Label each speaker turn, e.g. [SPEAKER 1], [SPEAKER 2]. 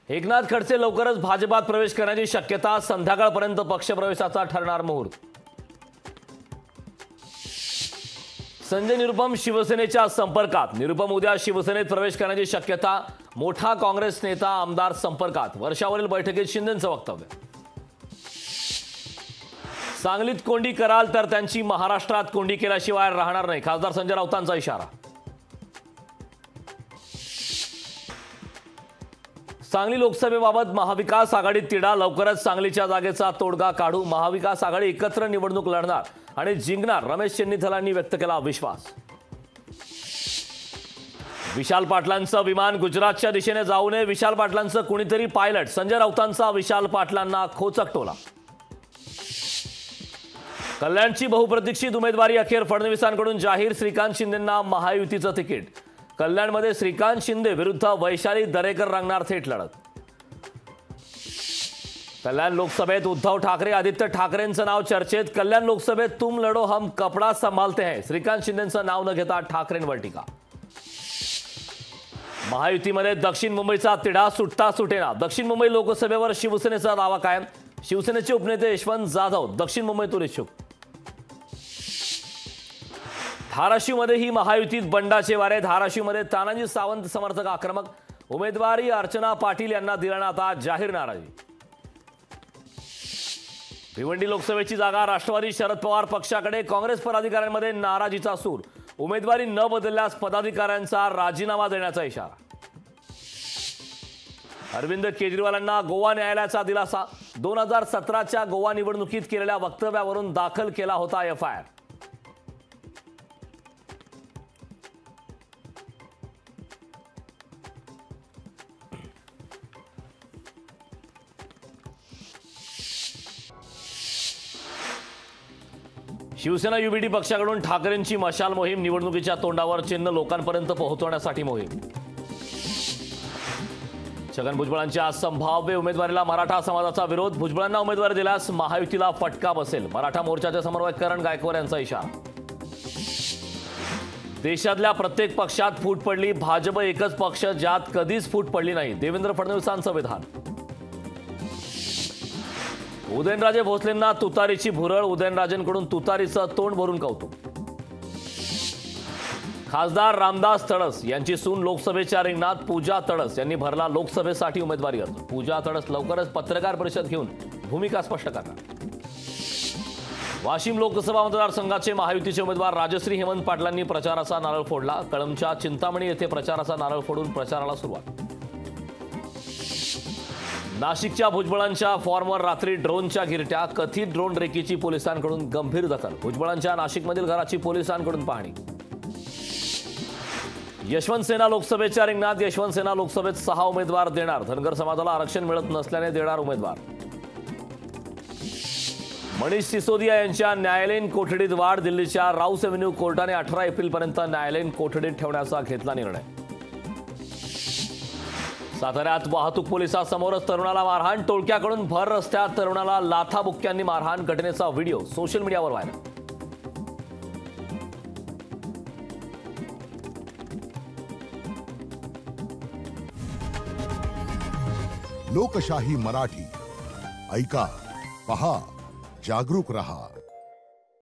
[SPEAKER 1] एकनाथ खडसे लवकरच भाजपात प्रवेश करण्याची शक्यता, संध्याकाळपर्यंत पक्षप्रवेशाचा ठरणार मुहूर्त। संजय निरुपम शिवसेनेच्या संपर्कात, निरुपम उद्या शिवसेनेत प्रवेश करण्याची शक्यता, मोठा काँग्रेस नेता आमदार संपर्कात, वर्षावरील बैठकीत शिंदेंचं वक्तव्य। सांगलीत कोंडी कराल तर त्यांची महाराष्ट्रात कोंडी केल्याशिवाय राहणार नाही, खासदार संजय राऊतांचा इशारा। सांगली लोकसभेबाबत महाविकास आघाडीत तिढा, लवकरच सांगलीच्या जागेचा तोडगा काढू, महाविकास आघाडी एकत्र निवडणूक लढणार आणि जिंकणार, रमेश चेन्नीथलांनी व्यक्त केला विश्वास। विशाल पाटलांचं विमान गुजरातच्या दिशेने जाऊ नये, विशाल पाटलांचं कुणीतरी पायलट, संजय राऊतांचा विशाल पाटलांना खोचक टोला। कल्याणची बहुप्रतीक्षित उमेदवारी अखेर फडणवीसांकडून जाहीर, श्रीकांत शिंदेंना महायुतीचं तिकीट। कल्याणमध्ये श्रीकांत शिंदे विरुद्ध वैशाली दरेकर रंगणार थेट लढत। कल्याण लोकसभेत उद्धव ठाकरे आदित्य ठाकरेंचं नाव चर्चेत, कल्याण लोकसभेत तुम लढो हम कपडा संभालते हैं, श्रीकांत शिंदेंचं नाव न घेता ठाकरेंवर टीका। महायुतीमध्ये दक्षिण मुंबईचा तिढा सुटता सुटेना, दक्षिण मुंबई लोकसभेवर शिवसेनेचा दावा कायम, शिवसेनेचे उपनेते यशवंत जाधव दक्षिण मुंबईतून इच्छुक। धाराशिवमध्ये ही महायुतीत बंडाचे वारे, धाराशिवमध्ये तानाजी सावंत समर्थक आक्रमक, उमेदवारी अर्चना पाटील यांना दिल्यानं आता जाहीर नाराजी। भिवंडी लोकसभेची जागा राष्ट्रवादी शरद पवार पक्षाकडे, काँग्रेस पदाधिकाऱ्यांमध्ये नाराजीचा सूर, उमेदवारी न बदलल्यास पदाधिकाऱ्यांचा राजीनामा देण्याचा इशारा। अरविंद केजरीवालांना गोवा न्यायालयाचा दिलासा, 2017च्या गोवा निवडणुकीत केलेल्या वक्तव्यावरून दाखल केला होता एफआयआर। शिवसेना युबीडी पक्षाकडून ठाकरेंची मशाल मोहीम, निवडणुकीच्या तोंडावर चिन्ह लोकांपर्यंत पोहोचवण्यासाठी मोहीम। छगन भुजबळांच्या संभाव्य उमेदवारीला मराठा समाजाचा विरोध, भुजबळांना उमेदवारी दिल्यास महायुतीला फटका बसेल, मराठा मोर्चाचे समन्वयक करण गायकवाड यांचा इशारा। देशातल्या प्रत्येक पक्षात फूट पडली, भाजप एकच पक्ष ज्यात कधीच फूट पडली नाही, देवेंद्र फडणवीसांचं विधान। उदयनराजे भोसलेंना तुतारीची भुरळ, उदयनराजेंकडून तुतारीचं तोंड भरून कौतुक। खासदार रामदास तडस यांची सून लोकसभेच्या रिंगणात, पूजा तडस यांनी भरला लोकसभेसाठी उमेदवारी अर्ज, पूजा तडस लवकरच पत्रकार परिषद घेऊन भूमिका स्पष्ट करणार। वाशिम लोकसभा मतदारसंघाचे महायुतीचे उमेदवार राजश्री हेमंत पाटलांनी प्रचाराचा नारळ फोडला, कळंबच्या चिंतामणी येथे प्रचाराचा नारळ फोडून प्रचाराला सुरुवात। नाशिकच्या भुजबळांच्या फॉर्मवर रात्री ड्रोनच्या गिरट्या, कथित ड्रोन रेकीची पोलिसांकडून गंभीर दखल, भुजबळांच्या नाशिकमधील घराची पोलिसांकडून पाहणी। यशवंत सेना लोकसभेच्या रिंगणात, यशवंत सेना लोकसभेत 6 उमेदवार देणार, धनगर समाजाला आरक्षण मिळत नसल्याने देणार उमेदवार। मनीष सिसोदिया यांच्या न्यायालयीन कोठडीत वाढ, दिल्लीच्या राऊस एव्हेन्यू कोर्टाने 18 एप्रिलपर्यंत न्यायालयीन कोठडीत ठेवण्याचा घेतला निर्णय। साताऱ्यात वाहतूक पोलिसांसमोरच तरुणाला मारहाण, टोळक्याकडून भर रस्त्यात तरुणाला लाथाबुक्क्यांनी मारहाण, घटनेचा व्हिडिओ सोशल मीडियावर व्हायरल।
[SPEAKER 2] लोकशाही मराठी ऐका, पहा, जागरूक रहा।